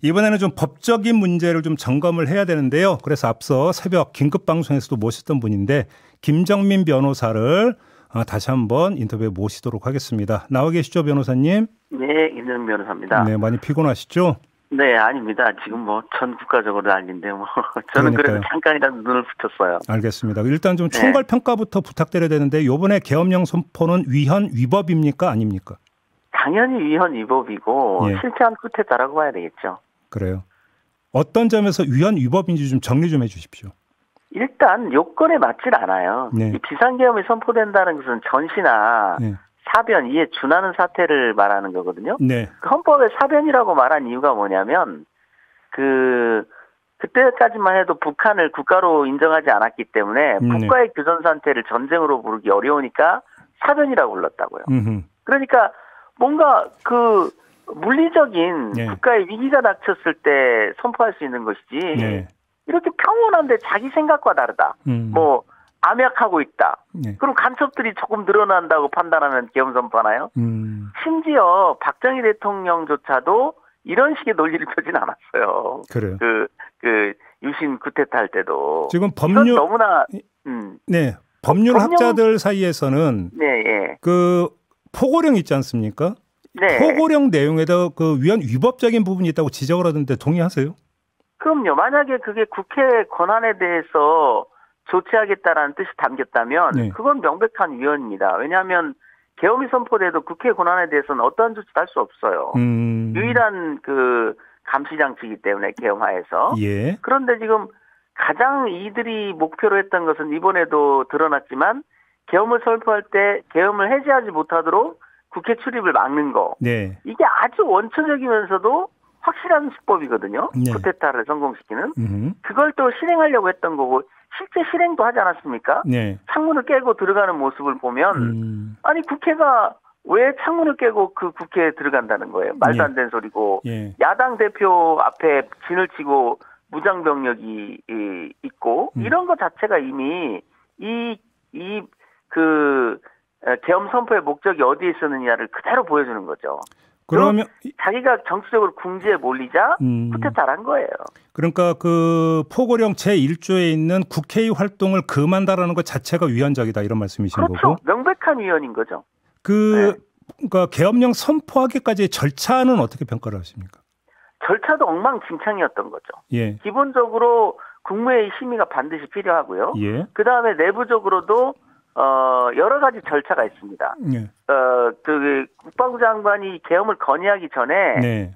이번에는 좀 법적인 문제를 좀 점검을 해야 되는데요. 그래서 앞서 새벽 긴급 방송에서도 모셨던 분인데 김정민 변호사를 다시 한번 인터뷰에 모시도록 하겠습니다. 나와 계시죠, 변호사님? 네, 김정민 변호사입니다. 네, 많이 피곤하시죠? 네, 아닙니다. 지금 뭐 전 국가적으로 난리인데 뭐 저는 그래서 잠깐이라도 눈을 붙였어요. 알겠습니다. 일단 좀 총괄 평가부터 부탁드려야 되는데 이번에 계엄령 선포는 위헌 위법입니까, 아닙니까? 당연히 위헌 위법이고 실체한 끝에 따라고 봐야 되겠죠. 그래요. 어떤 점에서 위헌 위법인지 좀 정리 좀 해주십시오. 일단 요건에 맞질 않아요. 이 비상계엄이 선포된다는 것은 전시나 사변, 이에 준하는 사태를 말하는 거거든요. 그 헌법에 사변이라고 말한 이유가 뭐냐면 그때까지만 해도 북한을 국가로 인정하지 않았기 때문에 국가의 교전 상태를 전쟁으로 부르기 어려우니까 사변이라고 불렀다고요. 그러니까 뭔가 물리적인 국가의 위기가 닥쳤을 때 선포할 수 있는 것이지 이렇게 평온한데 자기 생각과 다르다. 뭐 암약하고 있다. 그럼 간첩들이 조금 늘어난다고 판단하면 계엄 선포하나요? 심지어 박정희 대통령조차도 이런 식의 논리를 펴진 않았어요. 그래요. 유신 쿠데타 할 때도 지금 법률 너무나 법률 학자들 사이에서는 그 포고령 있지 않습니까? 포고령 내용에도 그 위헌 위법적인 부분이 있다고 지적을 하던데 동의하세요? 그럼요. 만약에 그게 국회 권한에 대해서 조치하겠다라는 뜻이 담겼다면 그건 명백한 위헌입니다. 왜냐하면 계엄이 선포돼도 국회 권한에 대해서는 어떠한 조치도 할 수 없어요. 유일한 감시장치이기 때문에 계엄하에서. 그런데 지금 가장 이들이 목표로 했던 것은 이번에도 드러났지만 계엄을 선포할 때 계엄을 해제하지 못하도록 국회 출입을 막는 거. 이게 아주 원초적이면서도 확실한 수법이거든요. 쿠데타를 성공시키는. 그걸 또 실행하려고 했던 거고 실제 실행도 하지 않았습니까? 창문을 깨고 들어가는 모습을 보면 아니 국회가 왜 창문을 깨고 그 국회에 들어간다는 거예요? 말도 안 되는 소리고 야당 대표 앞에 진을 치고 무장병력이 있고 이런 것 자체가 이미 계엄 선포의 목적이 어디에 있었느냐를 그대로 보여주는 거죠. 그러면 자기가 정치적으로 궁지에 몰리자 쿠데타를 한 거예요. 그러니까 그 포고령 제1조에 있는 국회의 활동을 금한다라는 것 자체가 위헌적이다 이런 말씀이신 거고. 그렇죠. 명백한 위헌인 거죠. 그러니까 계엄령 선포하기까지의 절차는 어떻게 평가를 하십니까? 절차도 엉망진창이었던 거죠. 기본적으로 국무회의 심의가 반드시 필요하고요. 그다음에 내부적으로도 여러 가지 절차가 있습니다. 국방부 장관이 계엄을 건의하기 전에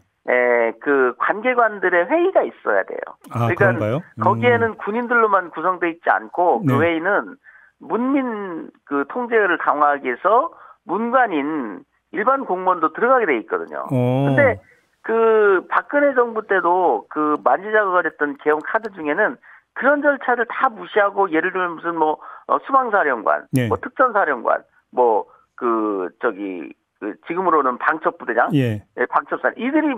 그 관계관들의 회의가 있어야 돼요. 그러니까 그런가요? 거기에는 군인들로만 구성되어 있지 않고 그 회의는 문민 통제를 강화하기 위해서 문관인 일반 공무원도 들어가게 돼 있거든요. 근데 박근혜 정부 때도 만지작을 했던 계엄 카드 중에는 그런 절차를 다 무시하고 예를 들면 무슨 수방사령관, 특전사령관, 지금으로는 방첩부대장, 방첩사 이들이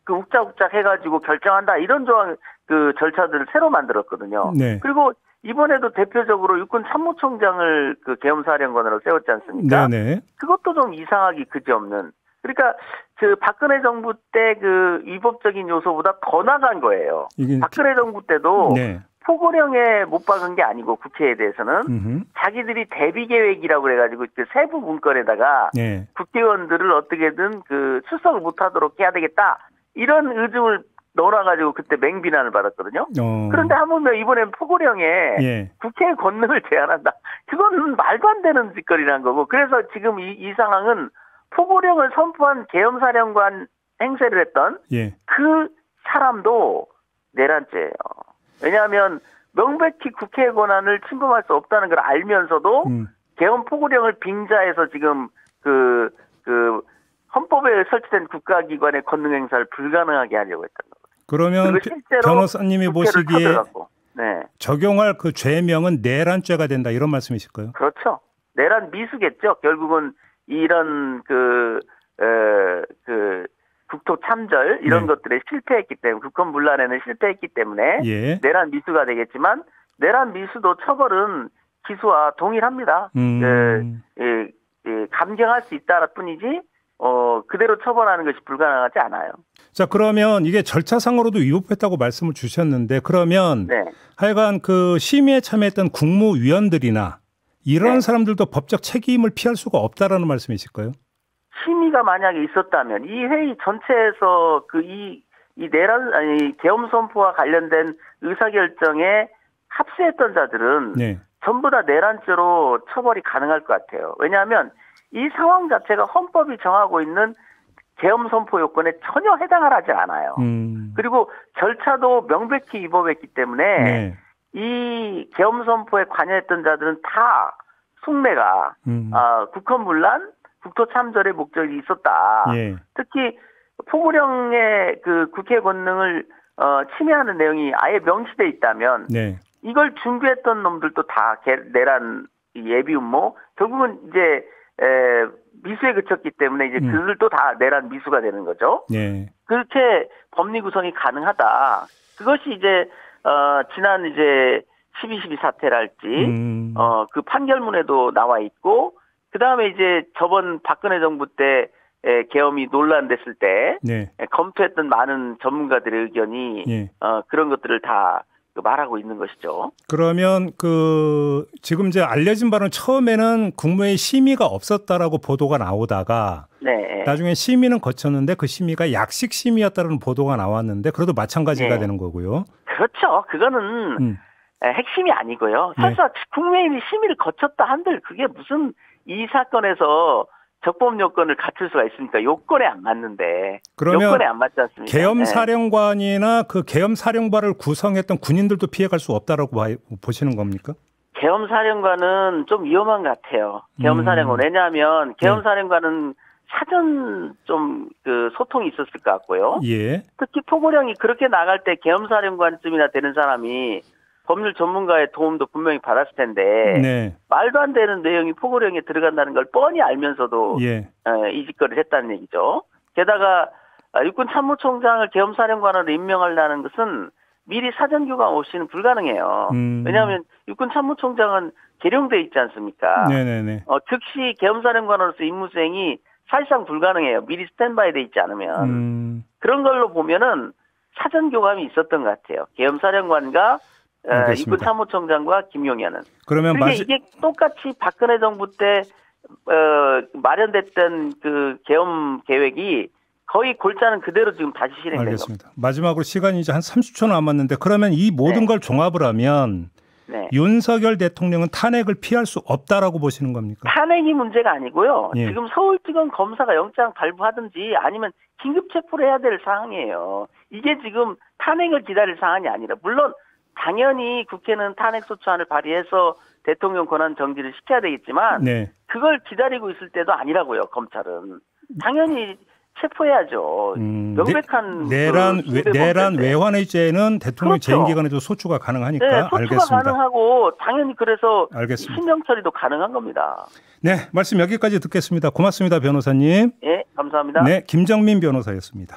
욱작욱작 해가지고 결정한다 이런 조항 절차들을 새로 만들었거든요. 그리고 이번에도 대표적으로 육군 참모총장을 계엄사령관으로 세웠지 않습니까? 그것도 좀 이상하기 그지없는. 그러니까 박근혜 정부 때 위법적인 요소보다 더 나간 거예요. 박근혜 정부 때도 포고령에 못 박은 게 아니고 국회에 대해서는 자기들이 대비 계획이라고 그래가지고 세부 문건에다가 국회의원들을 어떻게든 출석을 못하도록 해야 되겠다 이런 의중을 넣어놔가지고 그때 맹비난을 받았거든요. 그런데 하물며 이번엔 포고령에 국회의 권능을 제한한다. 그건 말도 안 되는 짓거리라는 거고. 그래서 지금 이 상황은 포고령을 선포한 계엄사령관 행세를 했던 그 사람도 내란죄예요. 왜냐하면 명백히 국회의 권한을 침범할 수 없다는 걸 알면서도 계엄 포고령을 빙자해서 지금 헌법에 설치된 국가기관의 권능 행사를 불가능하게 하려고 했던 거예요. 그러면 변호사님이 보시기에 적용할 그 죄명은 내란죄가 된다 이런 말씀이실까요? 그렇죠. 내란 미수겠죠. 결국은 이런 국토 참절 이런 것들에 실패했기 때문에 국헌 문란에는 실패했기 때문에 내란 미수가 되겠지만 내란 미수도 처벌은 기수와 동일합니다. 감경할 수 있다라 뿐이지 그대로 처벌하는 것이 불가능하지 않아요. 자, 그러면 이게 절차상으로도 위법했다고 말씀을 주셨는데 그러면 네. 하여간 그 심의에 참여했던 국무위원들이나 이런 네. 사람들도 법적 책임을 피할 수가 없다라는 말씀이실까요? 심의가 만약에 있었다면 이 회의 전체에서 계엄 선포와 관련된 의사결정에 합세했던 자들은 네. 전부 다 내란죄로 처벌이 가능할 것 같아요. 왜냐하면 이 상황 자체가 헌법이 정하고 있는 계엄 선포 요건에 전혀 해당을 하지 않아요. 그리고 절차도 명백히 위법했기 때문에 네. 이 계엄 선포에 관여했던 자들은 다 속내가 국헌문란, 국토 참전의 목적이 있었다. 예. 특히 포고령의 그 국회 권능을 침해하는 내용이 아예 명시돼 있다면 네. 이걸 준비했던 놈들도 다 내란 예비 음모 결국은 이제 미수에 그쳤기 때문에 이제 그들도 다 내란 미수가 되는 거죠. 네. 그렇게 법리 구성이 가능하다. 그것이 이제 지난 이제 12.12 사태랄지 그 판결문에도 나와 있고 그 다음에 이제 저번 박근혜 정부 때 계엄이 논란됐을 때 네. 검토했던 많은 전문가들의 의견이 네. 그런 것들을 다 말하고 있는 것이죠. 그러면 지금 이제 알려진 바는 처음에는 국무회의 심의가 없었다라고 보도가 나오다가 네. 나중에 심의는 거쳤는데 그 심의가 약식 심의였다는 보도가 나왔는데 그래도 마찬가지가 네. 되는 거고요. 그렇죠. 그거는 핵심이 아니고요. 설사 네. 국무회의 심의를 거쳤다 한들 그게 무슨 이 사건에서 적법 요건을 갖출 수가 있습니까? 요건에 안 맞는데. 그러면 요건에 안 맞지 않습니까? 계엄 사령관이나 그 계엄 사령관을 구성했던 군인들도 피해갈 수 없다라고 보시는 겁니까? 계엄 사령관은 좀 위험한 것 같아요. 계엄 사령관. 왜냐하면 계엄 사령관은 사전 좀 소통이 있었을 것 같고요. 예. 특히 포고령이 그렇게 나갈 때 계엄 사령관쯤이나 되는 사람이 법률 전문가의 도움도 분명히 받았을 텐데 네. 말도 안 되는 내용이 포고령에 들어간다는 걸 뻔히 알면서도 예. 이 짓거리를 했다는 얘기죠. 게다가 육군 참모총장을 계엄사령관으로 임명하려는 것은 미리 사전 교감 없이는 불가능해요. 왜냐하면 육군 참모총장은 계룡돼 있지 않습니까? 네네네. 즉시 계엄사령관으로서 임무 수행이 사실상 불가능해요. 미리 스탠바이 돼 있지 않으면. 그런 걸로 보면은 사전 교감이 있었던 것 같아요. 계엄사령관과 육군 참모총장과 김용현은. 그러면 이게 똑같이 박근혜 정부 때 마련됐던 그 계엄 계획이 거의 골자는 그대로 지금 다시 실행된 겁니다. 알겠습니다. 마지막으로 시간이 이제 한 30초 남았는데 그러면 이 모든 네. 걸 종합을 하면 네. 윤석열 대통령은 탄핵을 피할 수 없다라고 보시는 겁니까? 탄핵이 문제가 아니고요. 예. 지금 서울지검 검사가 영장 발부하든지 아니면 긴급 체포를 해야 될 사항이에요. 이게 지금 탄핵을 기다릴 사안이 아니라 물론 당연히 국회는 탄핵소추안을 발의해서 대통령 권한 정지를 시켜야 되겠지만 네. 그걸 기다리고 있을 때도 아니라고요. 검찰은. 당연히 체포해야죠. 명백한 내란 외환의죄는 대통령 그렇죠. 재임 기간에도 소추가 가능하니까. 네, 소추가 알겠습니다. 가능하고 당연히 그래서 알겠습니다. 실명 처리도 가능한 겁니다. 네, 말씀 여기까지 듣겠습니다. 고맙습니다, 변호사님. 네, 감사합니다. 네, 김정민 변호사였습니다.